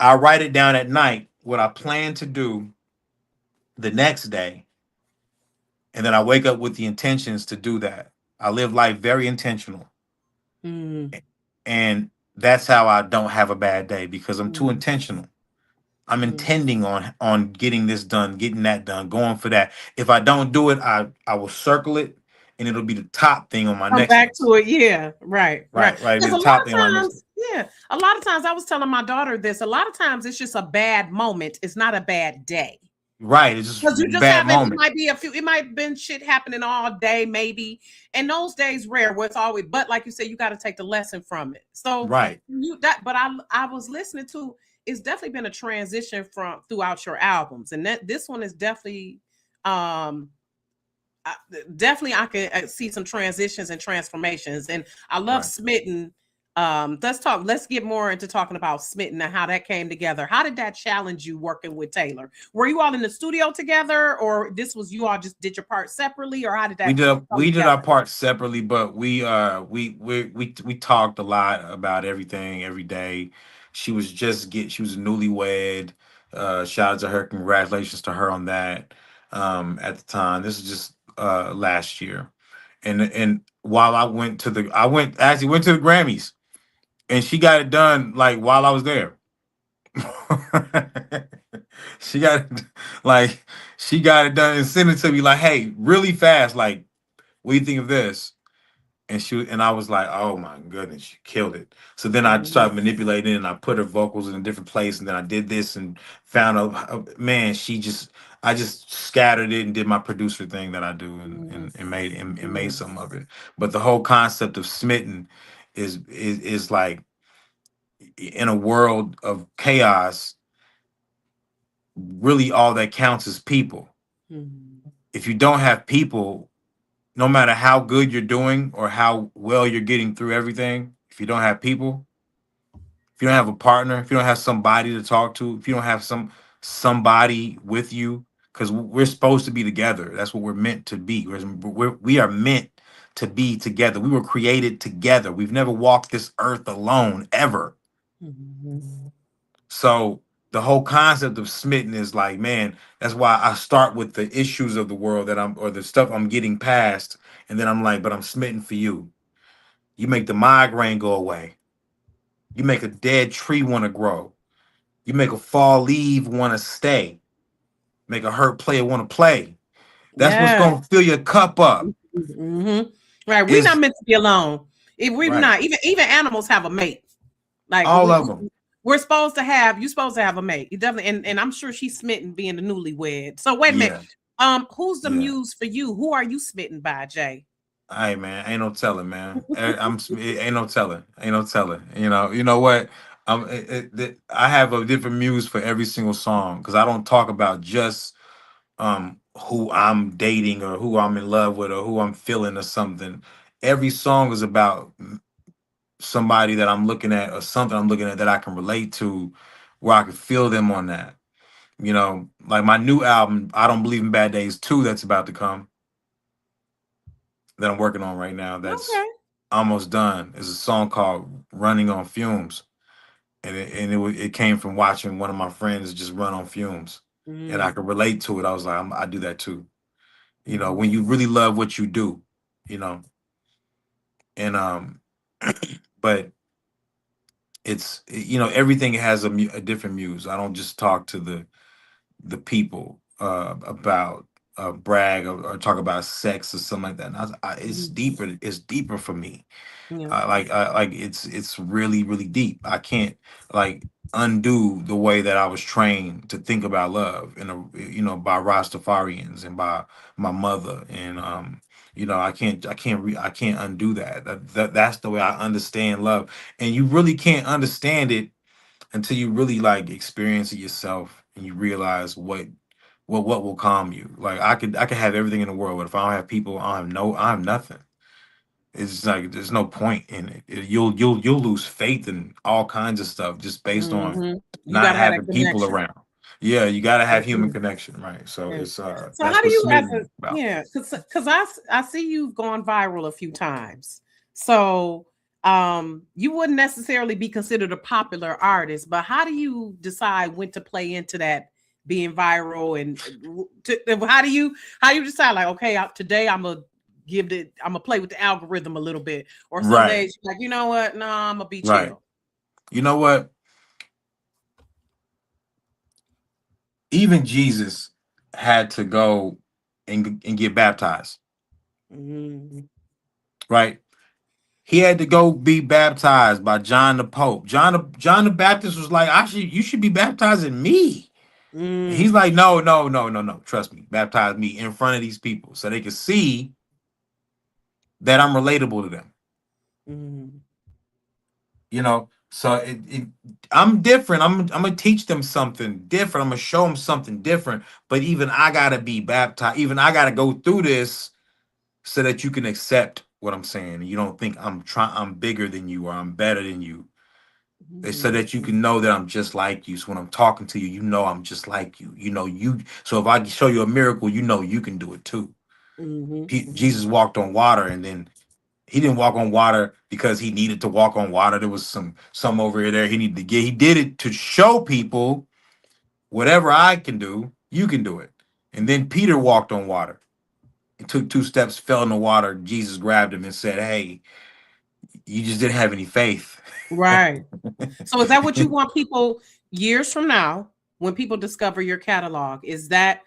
I write it down at night. What I plan to do the next day, and then I wake up with the intentions to do that. I live life very intentional,
mm,
and that's how I don't have a bad day because I'm too
mm,
intentional. I'm
mm.
intending on getting this done, getting that done, going for that. If I don't do it, I will circle it, and it'll be the top thing on my
Come
next
back
list.
to it. Yeah, right, right.
Right, right. It'll be
Because
the
a lot
top
of
thing on my next list.
times, yeah, a lot of times I was telling my daughter this. A lot of times it's just a bad moment. It's not a bad day.
Right, it's just
Because you just
bad
haven't, it
moment.
might be a few, it might have been shit happening all day, maybe. And those days rare where it's always, but like you said, you got to take the lesson from it. So
Right.
you that, but I was listening to it's definitely been a transition from throughout your albums, and that this one is definitely um I, definitely I can see some transitions and transformations, and I love
Right.
Smitten. Let's get more into talking about Smitten and how that came together. How did that challenge you working with Taylor? Were you all in the studio together, or this was you all just did your part separately, or how did
We
that
did
come
we did
together?
our part separately, but we talked a lot about everything every day. She was newlywed. Shout out to her, congratulations to her on that. At the time, this is just last year, and while I went actually went to the Grammys, and she got it done like while I was there. she got it, like she got it done and sent it to me like, hey, really fast, like, what do you think of this? And I was like, oh my goodness, she killed it. So then I
Mhm.
started manipulating it, and I put her vocals in a different place, and then I did this and found out, man, I just scattered it and did my producer thing that I do,
Mhm.
and made some of it. But the whole concept of Smitten is like, in a world of chaos, really all that counts is people.
Mhm.
If you don't have people, no matter how good you're doing or how well you're getting through everything, if you don't have people, if you don't have a partner, if you don't have somebody to talk to, if you don't have somebody with you, because we're supposed to be together. That's what we're meant to be. We are meant to be together. We were created together. We've never walked this earth alone ever.
Mhm.
So the whole concept of smitten is like, man, that's why I start with the issues of the world or the stuff I'm getting past. And then I'm like, but I'm smitten for you. You make the migraine go away. You make a dead tree want to grow. You make a fall leaf want to stay. Make a hurt player want to play. That's what's
Yeah.
going to fill your cup up.
Hmm. Right. We're not
Is
meant to be alone. If we're
right.
not, even animals have a mate. Like
All of them.
we're supposed to have. You're supposed to have a mate. You definitely, and I'm sure she's smitten being the newlywed. So wait a minute.
Yeah.
Who's the
Yeah.
muse for you? Who are you smitten by, Jay?
Hey man, ain't no telling, man. Ain't no telling, ain't no telling. You know what? I have a different muse for every single song because I don't talk about just who I'm dating or who I'm in love with or who I'm feeling or something. Every song is about somebody that I'm looking at or something I'm looking at that I can relate to, where I can feel them on that. Like my new album, I Don't Believe in Bad Days 2, that's about to come, that I'm working on right now. That's
Okay.
almost done. Is a song called "Running on Fumes," it came from watching one of my friends just run on fumes, and I
Mm,
could relate to it. I was like, I do that too. When
mhm,
you really love what you do, you know, and but everything has a different muse. I don't just talk to the people about brag or talk about sex or something like that. And it's
mhm.
deeper. It's deeper for me.
Yeah.
Like it's really really deep. I can't like undo the way that I was trained to think about love, by Rastafarians and by my mother, and I can't undo that. That's the way I understand love, and you really can't understand it until you really like experience it yourself and you realize what will calm you. Like I could have everything in the world, but if I don't have people, I have nothing. It's like there's no point in it. You'll lose faith in all kinds of stuff just based on
Mhm. You
not
gotta have that
having people
connection.
around. Yeah, you got to have human
Mhm.
connection, right? So
Yeah.
it's
So how
that's
do
what
you as
smitten
a
is about.
yeah, because I see you've gone viral a few times. So you wouldn't necessarily be considered a popular artist, but how do you decide when to play into that being viral and how do you decide like okay today I'm gonna play with the algorithm a little bit or some
Right,
days you're like you know what no I'm gonna be
right.
chill.
You know what? Even Jesus had to go and get baptized,
Mhm.
right? He had to go be baptized by John the Pope. John the Baptist was like, you should be baptizing me. And he's
Mm,
like, no, no, no, no, no. Trust me, baptize me in front of these people so they can see that I'm relatable to them.
mm,
You know, So I'm different. I'm gonna teach them something different. I'm gonna show them something different. But even I gotta be baptized. Even I gotta go through this so that you can accept what I'm saying. You don't think I'm bigger than you or I'm better than you. It's so
Mm-hmm.
that you can know that I'm just like you. So when I'm talking to you, you know I'm just like you. You know you. So if I can show you a miracle, you know you can do it too.
Mm-hmm.
Jesus walked on water, and then he didn't walk on water because he needed to walk on water. There was some over there he needed to get. He did it to show people whatever I can do, you can do it. And then Peter walked on water. He took two steps, fell in the water. Jesus grabbed him and said, "Hey, you just didn't have any faith."
Right. So is that what you want people years from now when people discover your catalog? Is that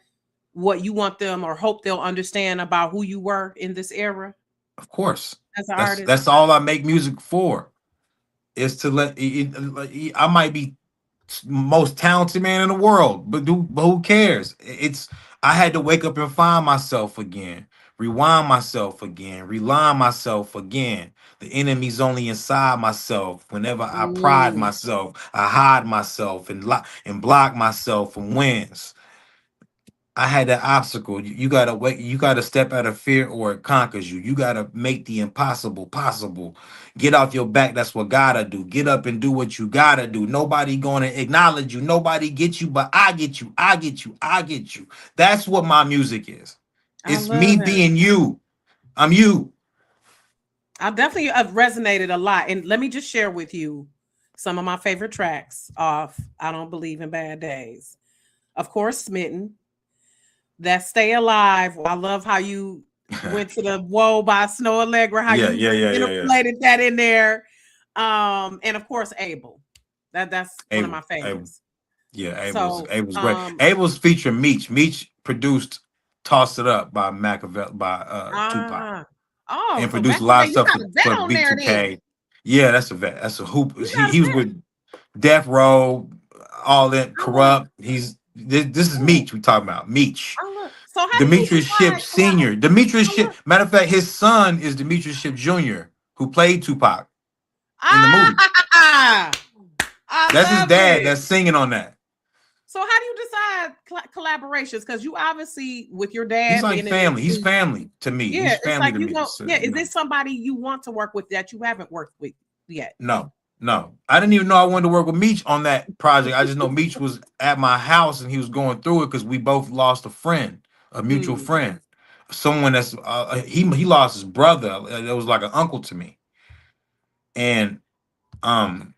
what you want them or hope they'll understand about who you were in this era
Of course,
as an
that's
artist?
all I make music for. Is to I might be most talented man in the world, but who cares? It's I had to wake up and find myself again, rewind myself again, realign myself again. The enemy's only inside myself. Whenever I pride
Mm,
myself, I hide myself and block myself from wins. I had that obstacle. You gotta wait. You gotta step out of fear, or it conquers you. You gotta make the impossible possible. Get off your back. That's what gotta do. Get up and do what you gotta do. Nobody gonna acknowledge you. Nobody gets you, but I get you. I get you. I get you. That's what my music is.
I
It's
love
me
it.
being you. I'm you.
I definitely have resonated a lot. And let me just share with you some of my favorite tracks off I Don't Believe in Bad Days. Of course, Smitten, that Stay Alive. I love how you went to the Whoa by Snow Allegra, how
Yeah,
you
yeah, yeah, yeah, yeah.
interpolated that in there. And of course, Abel. That's one of
Abel,
my
Abel.
favorites.
Yeah,
So,
Abel's great. Abel's featuring Meech. Meech produced "Toss It Up" by Machiavelli by Tupac.
ah, oh,
And
so
produced
back
a
in the
lot
day,
of
you
stuff
got a
for
vet on there then.
B2K. Yeah, that's a vet. That's a hoop.
You got a
He was
vet.
with Death Row, all that
I love,
corrupt. This is
mm,
Meech we talking about. Meech.
I love. So how do you
Demetrius Ship
decide?
Sr. Demetrius
I
Ship.
love,
Matter of fact, his son is Demetrius Ship Jr., who played Tupac in the movie.
ah, I
That's his
love
dad
it.
that's singing on that.
So how do you decide collaborations? Because you obviously with your
He's
dad
like
being
family. He's
in
family to me.
yeah,
He's
it's
family
like
to
you
me.
know,
So,
yeah. Is this somebody you want to work with that you haven't worked with yet?
no, no. I didn't even know I wanted to work with Meech on that project. I just know Meech was at my house and he was going through it because we both lost a friend, a mutual
Mm,
friend, someone that's he lost his brother. That was like an uncle to me, and um,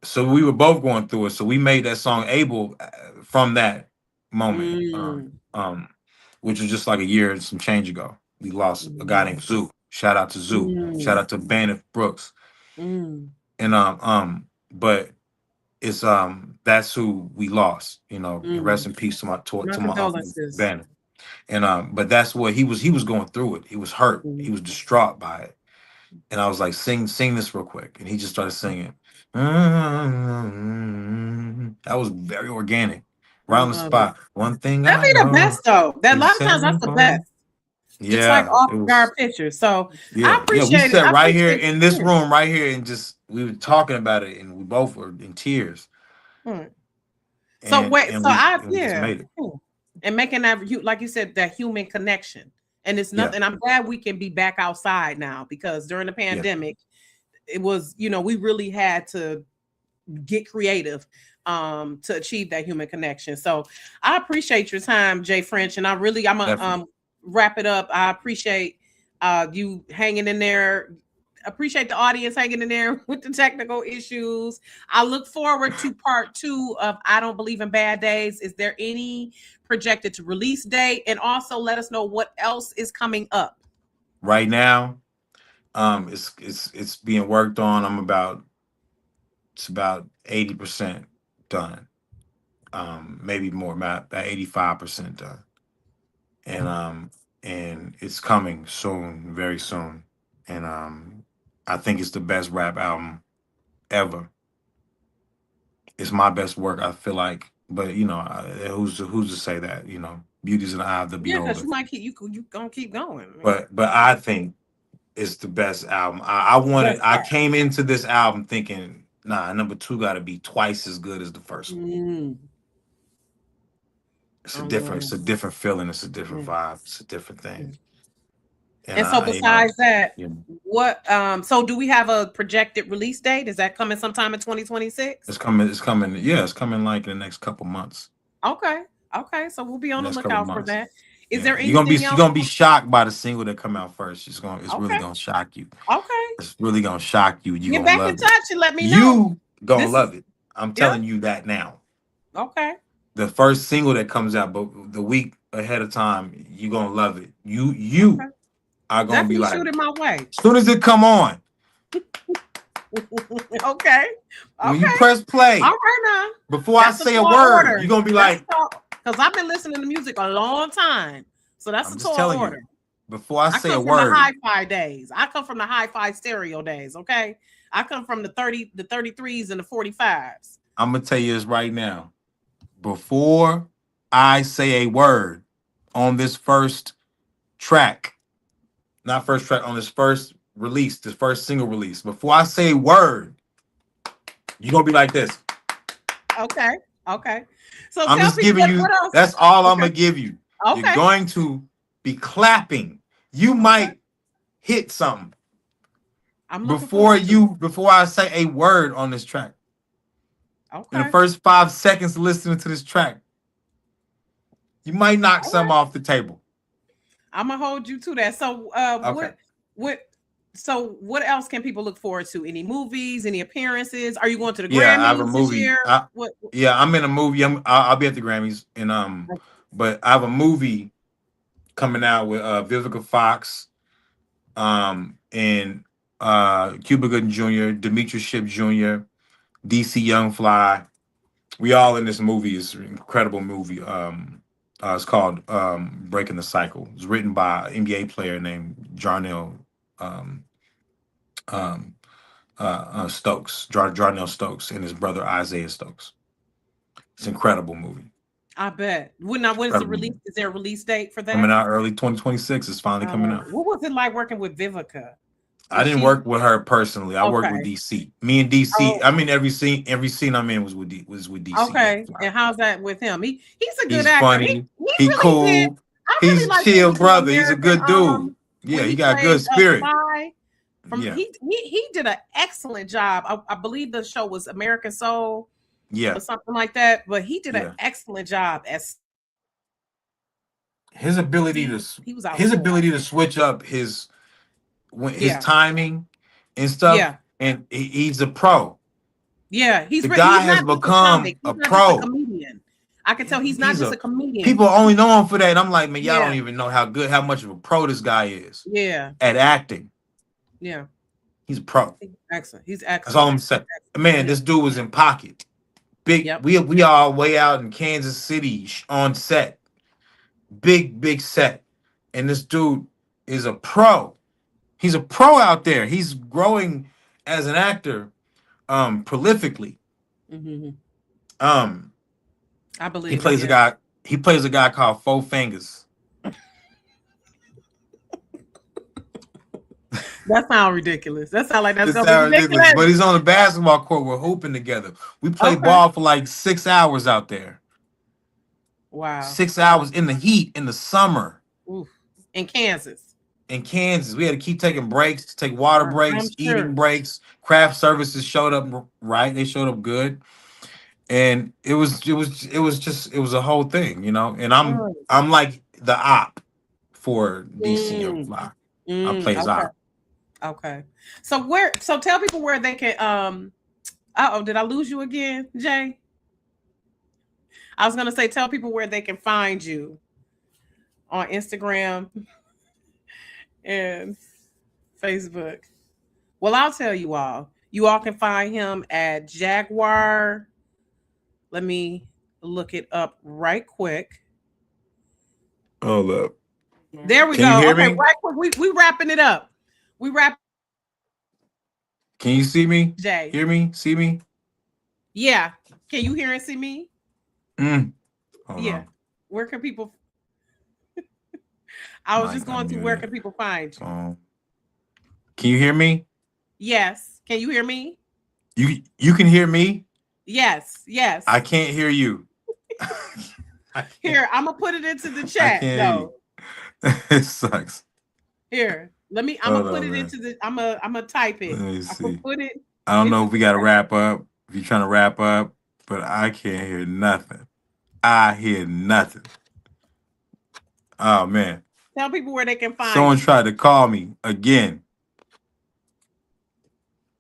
so we were both going through it. So we made that song Abel from that moment,
mm,
which was just like a year and some change ago. We lost a guy
mm,
named Zoo. Shout out to Zoo. Shout
mm,
out to Bannon Brooks.
mm,
And but it's that's who we lost, and rest
mm.
in peace to my
My
to my uncle
condolences.
Bannon. And but that's what he was going through it. He was hurt.
Mm.
He was distraught by it. And I was like, sing this real quick. And he just started singing. That was very organic.
I
Right on the
love it.
spot. One thing
That
I
be the
know
best though. That a
is
lot of
set
times
me
that's the best.
apart.
Just like
Yeah,
off
it was.
guard pictures. So I
Yeah, we
appreciate it.
sat
I
right here
appreciate
in this
yeah.
room, right here, and just we were talking about it, and we both were in tears,
Hmm. So
and
wait,
and
so
we
I
and we just
yeah,
made it.
hmm. And making that like you said, that human connection. And it's
Yeah,
nothing. I'm glad we can be back outside now because during the
yeah,
pandemic, it was, we really had to get creative to achieve that human connection. So I appreciate your time, Jay French. And I'm gonna
definitely.
wrap it up. I appreciate you hanging in there. Appreciate the audience hanging in there with the technical issues. I look forward to part two of I Don't Believe in Bad Days. Is there any projected to release date? And also let us know what else is coming up.
Right now, it's being worked on. It's about 80% done. Maybe more, about 85% done, and it's coming soon, very soon, and I think it's the best rap album ever. It's my best work, I feel like. But who's to say that? Beauty's in the eye of the
Yeah, because
beholder.
you might keep you gonna keep going. I mean,
But I think it's the best album. I
best
wanted. I
part.
came into this album thinking Nah, number two got to be twice as good as the first one.
Mm.
It's a different feeling. It's a different
Yeah.
vibe. It's a different thing.
Yeah.
And
And so
I, you know,
besides that,
you know,
what so do we have a projected release date? Is that coming sometime in 2026?
it's coming. It's coming. Yeah, it's coming like in the next couple months.
Okay. Okay. So we'll be on the
Next couple
lookout for
months.
that. Is
Yeah,
there anything
you're
else?
gonna be shocked by the single that come out first. It's really
Okay.
gonna shock you.
Okay.
It's really gonna shock you. You
Get
gonna
back in
love it.
touch and let me know.
You gonna
This is
love it. I'm
yeah.
telling you that now.
Okay.
The first single that comes out, but the week ahead of time, you gonna love it. You
Okay.
are gonna be
Definitely
like,
shoot it my way.
as soon as it come on,
Okay.
when you
Okay.
press
All
play,
right now.
before I
That's a
say a
tall
word,
order.
you're gonna be
That's
like,
because I've been listening to music a long time. So that's
I'm
a
just
tall
telling you,
order.
before I
I
say a
come from the
word,
hi-fi days. I come from the hi-fi stereo days. Okay. I come from the 33s and the 45s.
I'm gonna tell you this right now. Before I say a word on this first track, not first track, on this first release, this first single release, before I say a word, you're gonna be like this.
Okay. Okay. So
I'm
tell
just
people
giving you,
what else.
that's all I'm
Okay.
gonna give you. You're
Okay.
going to be clapping. You
Okay.
might hit something
I'm looking forward to it.
before I say a word on this track. In the
Okay.
first 5 seconds of listening to this track, you might knock
All
some
right.
off the table.
I'm gonna hold you to that. So
Okay.
what so what else can people look forward to? Any movies, any appearances? Are you going to the
Yeah, I have a
Grammys this
movie.
year? What
Yeah, I'm in a movie. I'll be at the Grammys, and but I have a movie coming out with Vivica Fox, and Cuba Gooding Jr., Demetrius Shipp Jr., DC Young Fly. We all in this movie. It's an incredible movie. It's called Breaking the Cycle. It's written by an NBA player named Jarnell um, um, Stokes, Jarnell Stokes, and his brother Isaiah Stokes. It's an incredible movie.
I bet. When is the
Incredible
release?
movie.
Is there a release date for
Coming
that?
out early 2026. It's finally coming out.
What was it like working with Vivica?
I
Was
didn't
she
work with her personally. I worked with
okay?
DC. Me and DC.
Oh,
I mean, every scene I'm in was with DC Young
okay.
Fly.
And how's that with him? He's a good
He's
actor.
funny.
He
He
really did.
cool.
I really
He's
liked him
chill
with the
brother. He's a
American
good dude. Yeah,
when
he
he
got good
played
spirit.
Spy. From
Yeah,
he did an excellent job. I believe the show was American Soul
yeah,
or something like that. But he did an
yeah.
excellent job as
His ability to
he was outstanding.
switch up his
Yeah,
timing and stuff,
yeah,
and he's a pro.
yeah.
The
He's
guy has
not just a
become
comic.
a
He's not just a
pro.
comedian. I can tell he's not
He's
just
a
a comedian.
People only know him for that. And I'm like, man, y'all don't
Yeah,
even know how much of a pro this guy is
yeah,
at acting.
yeah.
He's a pro.
He's excellent. He's
That's all
excellent.
I'm saying.
Excellent.
Man,
Yeah.
this dude was in pocket. Big.
Yep.
We all way out in Kansas City on set. Big set. And this dude is a pro. He's a pro out there. He's growing as an actor prolifically.
Hmm.
Um
I
he
believe it.
plays a
Yeah.
guy he plays a guy called Four Fingers.
That sounds ridiculous. That sounds like that's
This
gonna be
sounds ridiculous,
ridiculous.
but he's on the basketball court. We're hooping together. We played
Okay.
ball for like 6 hours out there.
Wow.
6 hours in the heat in the summer
Oof. In Kansas.
in Kansas. We had to keep taking breaks, take water
I'm
breaks, eating
sure.
breaks. Craft services showed up right. They showed up good. And it was a whole thing, you know. And
Mm,
I'm like the op for DC Young
mm,
Fly. I play as
okay.
op.
Okay. So tell people where they can oh, did I lose you again, Jay? I was gonna say tell people where they can find you on Instagram and Facebook. Well, I'll tell you all. You all can find him at Jaguar. Let me look it up right quick.
Hold up.
There we
Can you
go.
hear
Okay,
me?
right quick. We wrapping it up. We wrap
Can you see me?
Jay.
Hear me? See me?
Yeah. Can you hear and see me?
Mm. Hold
Yeah.
on.
Where can people I was
Mic
just going to where
unmuted.
can people find you?
Can you hear me?
Yes. Can you hear me?
You can hear me.
Yes,
I
yes.
can't hear you. I can't.
Here, I'm gonna put it into the
I
chat
can't hear
though.
you. It sucks.
Here, I'm gonna
Hold
put
on,
it
man.
into the. I'm gonna type
Let
it.
me
I'm gonna
see.
put it
I don't know
into
if we
the
got to
chat.
wrap up. If you're trying to wrap up, but I can't hear nothing. I hear nothing. Oh man.
Tell people where they can find
Someone
you.
tried to call me again.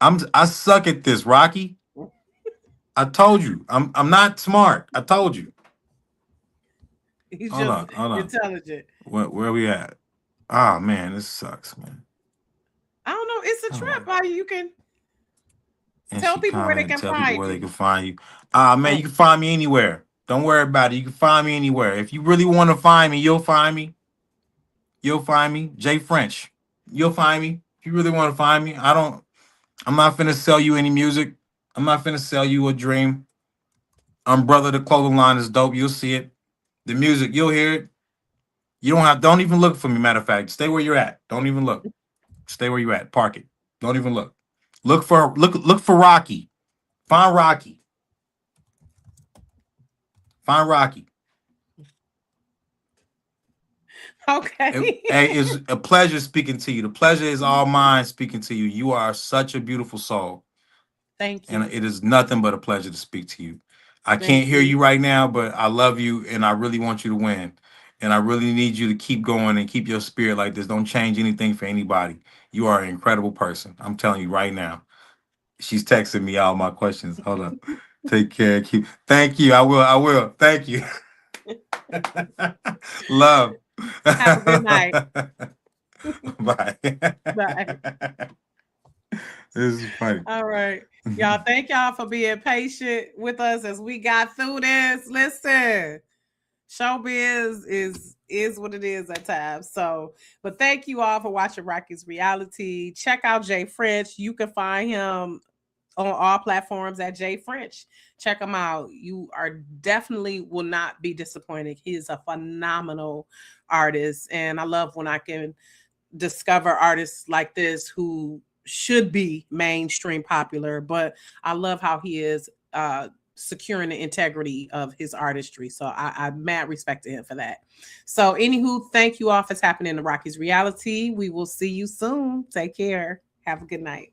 I suck at this, Rocky. I told you. I'm not smart. I told you.
He's
Hold
just
on. Hold on.
intelligent.
Where we at? Oh man, this sucks, man.
I don't know. It's a
Hold
trip.
on.
How you can
And
tell
she
people where they
commented,
can
tell people
find
where they
you.
can find you. Ah man, you
Oh,
can find me anywhere. Don't worry about it. You can find me anywhere. If you really want to find me, you'll find me. You'll find me. Jay French. You'll find me. If you really want to find me. I'm not finna sell you any music. I'm not finna sell you a dream. Brother, the clothing line is dope. You'll see it. The music, you'll hear it. Don't even look for me. Matter of fact, stay where you're at. Don't even look. Stay where you're at. Park it. Don't even look. Look for Rocky. Find Rocky. Find Rocky.
okay.
Hey, it's a pleasure speaking to you. The pleasure is all mine speaking to you. You are such a beautiful soul.
Thank
And
you.
it is nothing but a pleasure to speak to you. I can't
Thank
hear
you.
you right now, but I love you and I really want you to win. And I really need you to keep going and keep your spirit like this. Don't change anything for anybody. You are an incredible person. I'm telling you right now. She's texting me all my questions. Hold up. Take care. Keep. Thank you. I will. I will. Thank you. Love.
Have a good night.
Bye.
Bye.
This is funny.
All right. Y'all, thank y'all for being patient with us as we got through this. Listen, showbiz is what it is at times. So, but thank you all for watching Rocky's Reality. Check out Jay French. You can find him on all platforms at Jay French. Check him out. You are definitely will not be disappointed. He is a phenomenal artist, and I love when I can discover artists like this who should be mainstream popular, but I love how he is securing the integrity of his artistry. So I mad respect to him for that. So anywho, thank you all for tapping into Rocky's Reality. We will see you soon. Take care. Have a good night.